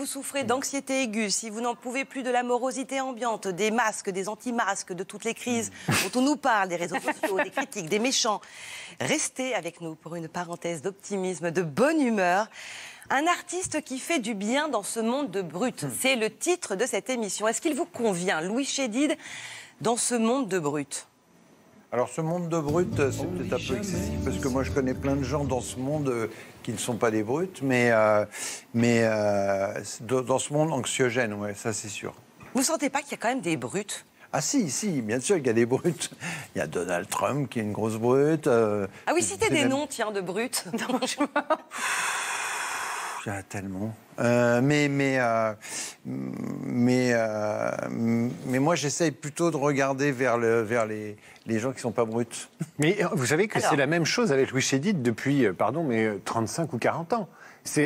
vous souffrez d'anxiété aiguë, si vous n'en pouvez plus de la morosité ambiante, des masques, des anti-masques, de toutes les crises dont on nous parle, des réseaux sociaux, des critiques, des méchants, restez avec nous pour une parenthèse d'optimisme, de bonne humeur. Un artiste qui fait du bien dans ce monde de brut. C'est le titre de cette émission. Est-ce qu'il vous convient, Louis Chédid, dans ce monde de brut? Alors ce monde de brut, c'est peut-être un peu excessif, parce que moi je connais plein de gens dans ce monde qui ne sont pas des brutes, mais dans ce monde anxiogène, ouais, ça c'est sûr. Vous ne sentez pas qu'il y a quand même des brutes? Ah si, bien sûr qu'il y a des brutes. Il y a Donald Trump qui est une grosse brute. Ah oui, citez des noms, tiens, de brutes. Il y en a tellement. Mais moi, j'essaye plutôt de regarder vers les gens qui ne sont pas bruts. Mais vous savez que c'est la même chose avec Louis Chédid depuis, 35 ou 40 ans.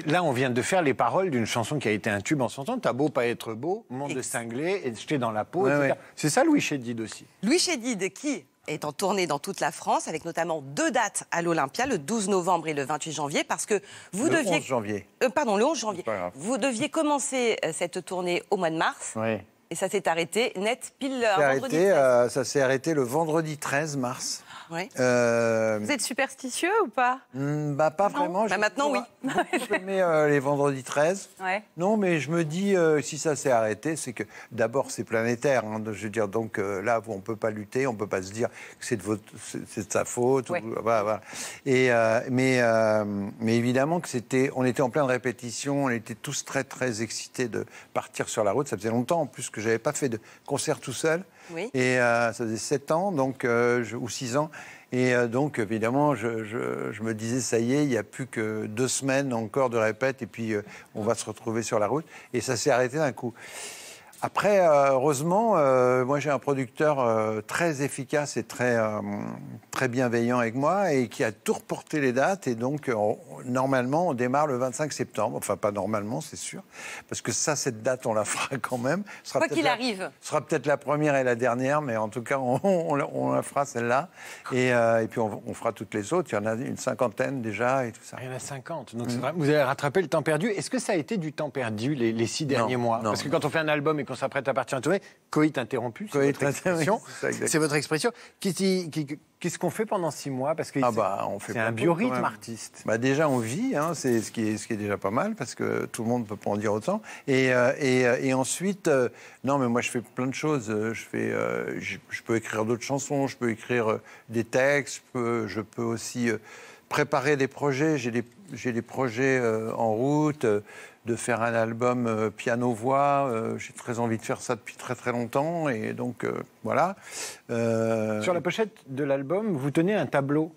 Là, on vient de faire les paroles d'une chanson qui a été un tube en son temps. T'as beau pas être beau, monde de cinglé, et jeter dans la peau, etc. Ouais. C'est ça, Louis Chédid aussi. Louis Chédid, qui est en tournée dans toute la France, avec notamment 2 dates à l'Olympia, le 12 novembre et le 28 janvier, parce que vous deviez... Le 11 janvier. Pardon, le 11 janvier. Vous deviez commencer cette tournée au mois de mars. Oui. Et ça s'est arrêté net pile vendredi 13. Ça s'est arrêté le vendredi 13 mars. Oui. Vous êtes superstitieux ou pas? Pas vraiment. Maintenant, oui. J'aimais les vendredis 13. Ouais. Non, mais je me dis, si ça s'est arrêté, c'est que d'abord, c'est planétaire. Hein, je veux dire, donc là, on ne peut pas lutter, on ne peut pas se dire que c'est de sa faute. Ouais. Voilà. Mais évidemment que on était en pleine répétition, on était tous très, très excités de partir sur la route. Ça faisait longtemps, en plus, que je n'avais pas fait de concert tout seul. Oui. Et ça faisait 7 ans, donc, ou 6 ans. Et donc, évidemment, je me disais, ça y est, il n'y a plus que 2 semaines encore de répète, et puis on va se retrouver sur la route. Et ça s'est arrêté d'un coup. Après, heureusement, moi j'ai un producteur très efficace et très bienveillant avec moi et qui a tout reporté les dates. Et donc, normalement, on démarre le 25 septembre. Enfin, pas normalement, c'est sûr. Parce que cette date, on la fera quand même. Quoi qu'il arrive. Ce sera peut-être la première et la dernière, mais en tout cas, on la fera celle-là. Et puis, on fera toutes les autres. Il y en a une 50aine déjà et tout ça. Il y en a 50. Donc, c'est vrai, vous avez rattrapé le temps perdu. Est-ce que ça a été du temps perdu les 6 derniers mois? Parce que quand on fait un album et qu'on s'apprête à partir en tournée, coït interrompu, c'est votre expression. C'est votre expression. Qu'est-ce qu'on fait pendant 6 mois? Parce que c'est un biorhythme artiste. Déjà, on vit, hein, c'est ce qui est déjà pas mal, parce que tout le monde ne peut pas en dire autant. Et ensuite, non, mais moi, je fais plein de choses. Je peux écrire d'autres chansons, je peux écrire des textes, je peux aussi préparer des projets. J'ai des projets en route, de faire un album piano-voix. J'ai très envie de faire ça depuis très très longtemps, et donc voilà. Sur la pochette de l'album, vous tenez un tableau.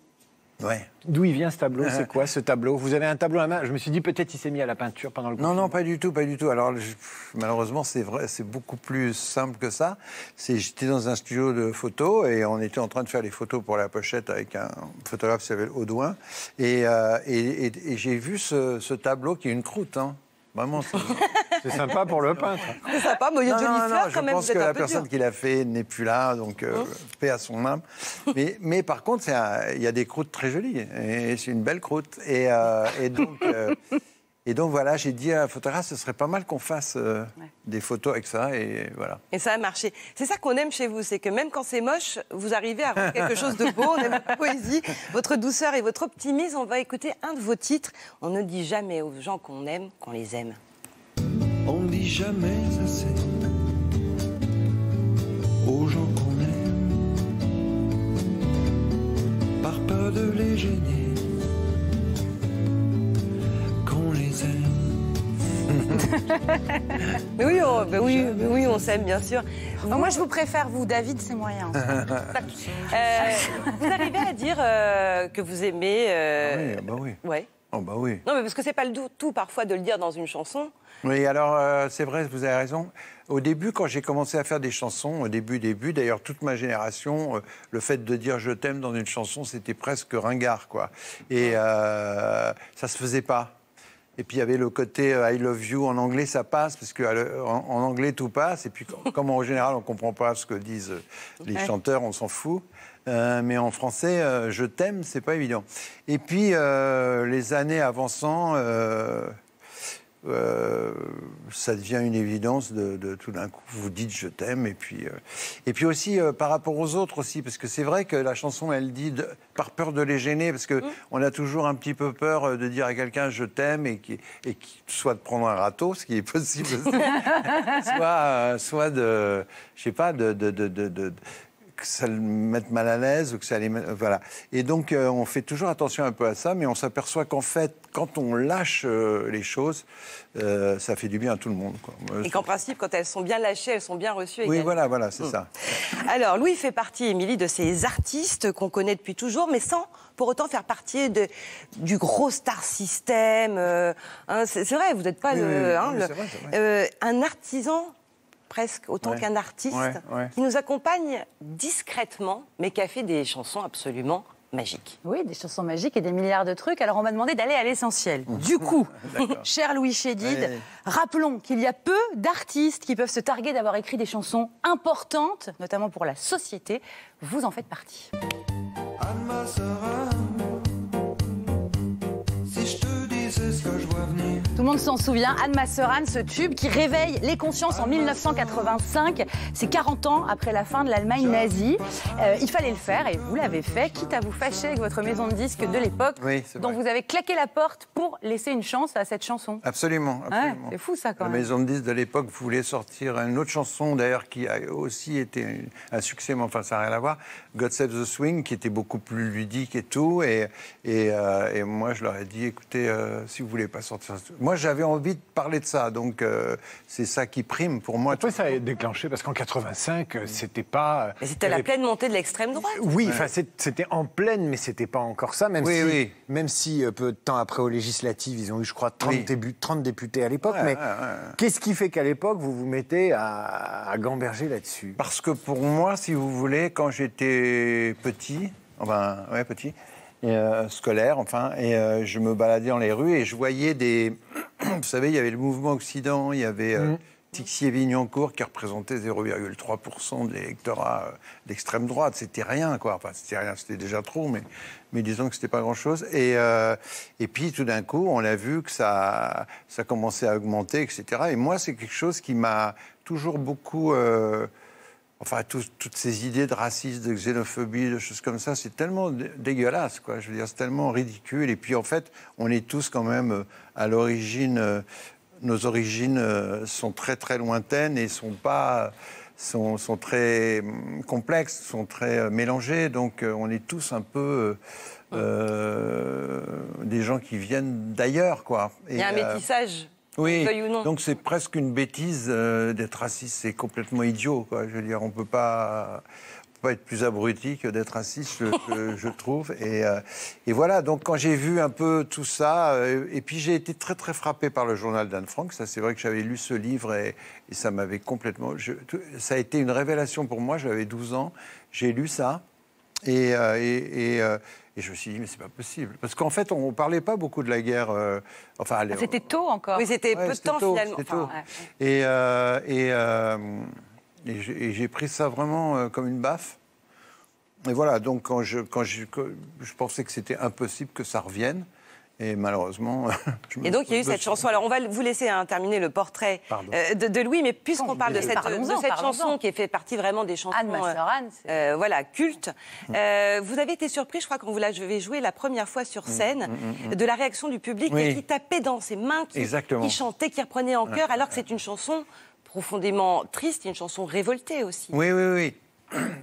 Ouais. D'où il vient ce tableau? C'est quoi ce tableau? Vous avez un tableau à la main? Je me suis dit peut-être il s'est mis à la peinture pendant le confinement. Non, pas du tout. Alors malheureusement, c'est vrai, c'est beaucoup plus simple que ça. J'étais dans un studio de photos et on était en train de faire les photos pour la pochette avec un photographe qui s'appelle Audouin. Et j'ai vu ce tableau qui est une croûte, hein. Vraiment, c'est sympa pour le peintre. C'est sympa, mais il y a de jolies fleurs quand même. Je pense que la personne qui l'a fait n'est plus là, donc paix à son âme. Mais par contre, il y a des croûtes très jolies, et c'est une belle croûte. Et donc voilà, j'ai dit à un photographe, ce serait pas mal qu'on fasse des photos avec ça, et voilà. Et ça a marché. C'est ça qu'on aime chez vous, c'est que même quand c'est moche, vous arrivez à rendre quelque chose de beau. On aime votre poésie, votre douceur et votre optimisme. On va écouter un de vos titres. On ne dit jamais aux gens qu'on aime qu'on les aime. On ne dit jamais assez aux gens qu'on aime, par peur de les gêner, qu'on les aime. Mais oui, on s'aime, bien sûr. Moi, je vous préfère, vous. David, c'est moyen. Vous arrivez à dire que vous aimez... Oui. Ouais. Oh bah oui. Non, mais parce que c'est pas le tout parfois de le dire dans une chanson. Oui, alors c'est vrai, vous avez raison. Au début, quand j'ai commencé à faire des chansons, au début, d'ailleurs toute ma génération, le fait de dire je t'aime dans une chanson, c'était presque ringard, quoi. Et ça se faisait pas. Et puis il y avait le côté I love you en anglais, ça passe, parce qu'en anglais tout passe. Et puis comme en général on comprend pas ce que disent les chanteurs, on s'en fout. Mais en français, je t'aime, c'est pas évident. Et puis les années avançant, ça devient une évidence de tout d'un coup, vous dites je t'aime, et puis aussi par rapport aux autres aussi, parce que c'est vrai que la chanson, elle dit par peur de les gêner, parce que on a toujours un petit peu peur de dire à quelqu'un je t'aime, et soit de prendre un râteau, ce qui est possible aussi, soit de, je sais pas, que ça le mette mal à l'aise, ou que ça les mette, voilà. Et donc, on fait toujours attention un peu à ça, mais on s'aperçoit qu'en fait, quand on lâche les choses, ça fait du bien à tout le monde, quoi. Et qu'en principe, quand elles sont bien lâchées, elles sont bien reçues. Oui, voilà, c'est ça. Alors, Louis fait partie, Émilie, de ces artistes qu'on connaît depuis toujours, mais sans pour autant faire partie du gros star system. C'est vrai, vous n'êtes pas c'est vrai. un artisan presque autant qu'un artiste, qui nous accompagne discrètement, mais qui a fait des chansons absolument magiques. Oui, des chansons magiques et des milliards de trucs. Alors on m'a demandé d'aller à l'essentiel. Du coup, cher Louis Chédid, rappelons qu'il y a peu d'artistes qui peuvent se targuer d'avoir écrit des chansons importantes, notamment pour la société. Vous en faites partie. Alma Sera, si je te disais ce que je vois venir. Tout le monde s'en souvient, Anne Masseran, ce tube qui réveille les consciences en 1985. C'est 40 ans après la fin de l'Allemagne nazie. Il fallait le faire et vous l'avez fait, quitte à vous fâcher avec votre maison de disques de l'époque, dont vous avez claqué la porte pour laisser une chance à cette chanson. Absolument. Ouais, c'est fou ça quand même. La maison de disques de l'époque voulait sortir une autre chanson, d'ailleurs, qui a aussi été un succès, mais enfin ça n'a rien à voir, God Save the Swing, qui était beaucoup plus ludique et tout. Et moi je leur ai dit, écoutez, si vous voulez pas sortir... Moi, j'avais envie de parler de ça, donc c'est ça qui prime pour moi. Après, ça a déclenché, parce qu'en 85, c'était pas... Mais c'était la pleine montée de l'extrême droite. Oui, enfin, c'était en pleine, mais c'était pas encore ça, même si peu de temps après aux législatives, ils ont eu, je crois, 30 députés à l'époque. Mais qu'est-ce qui fait qu'à l'époque, vous vous mettez à gamberger là-dessus? Parce que pour moi, si vous voulez, quand j'étais petit, scolaire, et je me baladais dans les rues et je voyais vous savez, il y avait le mouvement Occident, il y avait Tixier-Vignancourt qui représentait 0,3% de l'électorat d'extrême droite. C'était rien, quoi. Enfin, c'était rien, c'était déjà trop, mais disons que c'était pas grand-chose. Et puis, tout d'un coup, on a vu que ça commençait à augmenter, etc. Et moi, c'est quelque chose qui m'a toujours beaucoup... Enfin, toutes ces idées de racisme, de xénophobie, de choses comme ça, c'est tellement dégueulasse, quoi. Je veux dire, c'est tellement ridicule. Et puis, en fait, on est tous quand même à l'origine... nos origines sont très, très lointaines et sont très complexes, sont très mélangées. Donc, on est tous un peu... des gens qui viennent d'ailleurs, quoi. Il y a un métissage. Oui, donc c'est presque une bêtise d'être raciste, c'est complètement idiot, quoi. Je veux dire, on peut pas être plus abruti que d'être raciste, je trouve. Et voilà, donc quand j'ai vu un peu tout ça, et puis j'ai été très très frappé par le journal d'Anne Frank, ça c'est vrai que j'avais lu ce livre et ça m'avait complètement... ça a été une révélation pour moi, j'avais 12 ans, j'ai lu ça, et je me suis dit, mais c'est pas possible. Parce qu'en fait, on ne parlait pas beaucoup de la guerre. C'était tôt encore. Oui, c'était peu de temps finalement. Et j'ai pris ça vraiment comme une baffe. Et voilà, donc quand je pensais que c'était impossible que ça revienne. Et malheureusement... Et donc, il y a eu cette chanson. Alors, on va vous laisser terminer le portrait de Louis, mais puisqu'on parle de cette chanson qui fait partie vraiment des chansons cultes, vous avez été surpris, je crois, quand vous l'avez joué la première fois sur scène, de la réaction du public qui tapait dans ses mains, qui chantait, qui reprenait en chœur, alors que c'est une chanson profondément triste, une chanson révoltée aussi. Oui.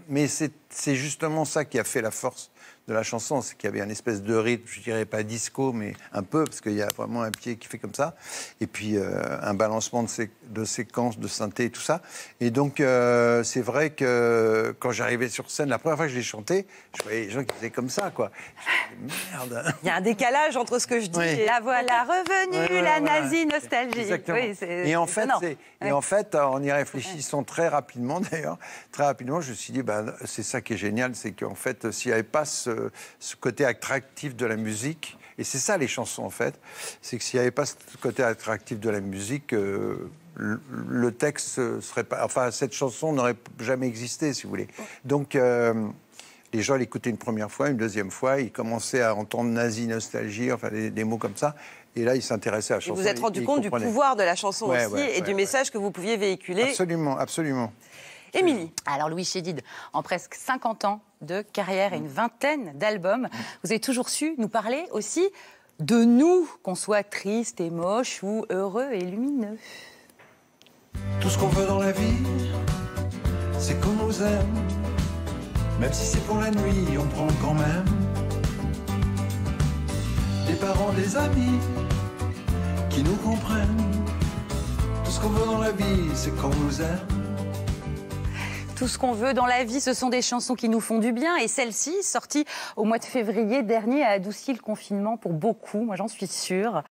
Mais c'est justement ça qui a fait la force de la chanson, c'est qu'il y avait une espèce de rythme, je dirais pas disco, mais un peu, parce qu'il y a vraiment un pied qui fait comme ça, et puis un balancement de séquences, de synthé et tout ça. Et donc, c'est vrai que quand j'arrivais sur scène, la première fois que je l'ai chanté, je voyais les gens qui faisaient comme ça, quoi. Merde. Il y a un décalage entre ce que je dis et la voilà revenue, la nazie nostalgie. Exactement. Et en fait, en y réfléchissant très rapidement, d'ailleurs, je me suis dit, c'est ça qui est génial, c'est qu'en fait, s'il n'y avait pas ce côté attractif de la musique, et c'est ça les chansons en fait, c'est que s'il n'y avait pas ce côté attractif de la musique, le texte serait pas... Enfin, cette chanson n'aurait jamais existé, si vous voulez. Donc, les gens l'écoutaient une première fois, une deuxième fois, ils commençaient à entendre nazi, nostalgie, enfin des mots comme ça, Et là, il s'intéressait à la chanson. Vous vous êtes rendu compte du pouvoir de la chanson aussi et du message que vous pouviez véhiculer. Absolument, absolument. Émilie. Alors Louis Chédid, en presque 50 ans de carrière et une vingtaine d'albums, vous avez toujours su nous parler aussi de nous, qu'on soit triste et moche ou heureux et lumineux. Tout ce qu'on veut dans la vie, c'est qu'on nous aime. Même si c'est pour la nuit, on prend quand même. Des parents, des amis qui nous comprennent. Tout ce qu'on veut dans la vie, c'est qu'on nous aime. Tout ce qu'on veut dans la vie, ce sont des chansons qui nous font du bien. Et celle-ci, sortie au mois de février dernier, a adouci le confinement pour beaucoup, moi j'en suis sûre.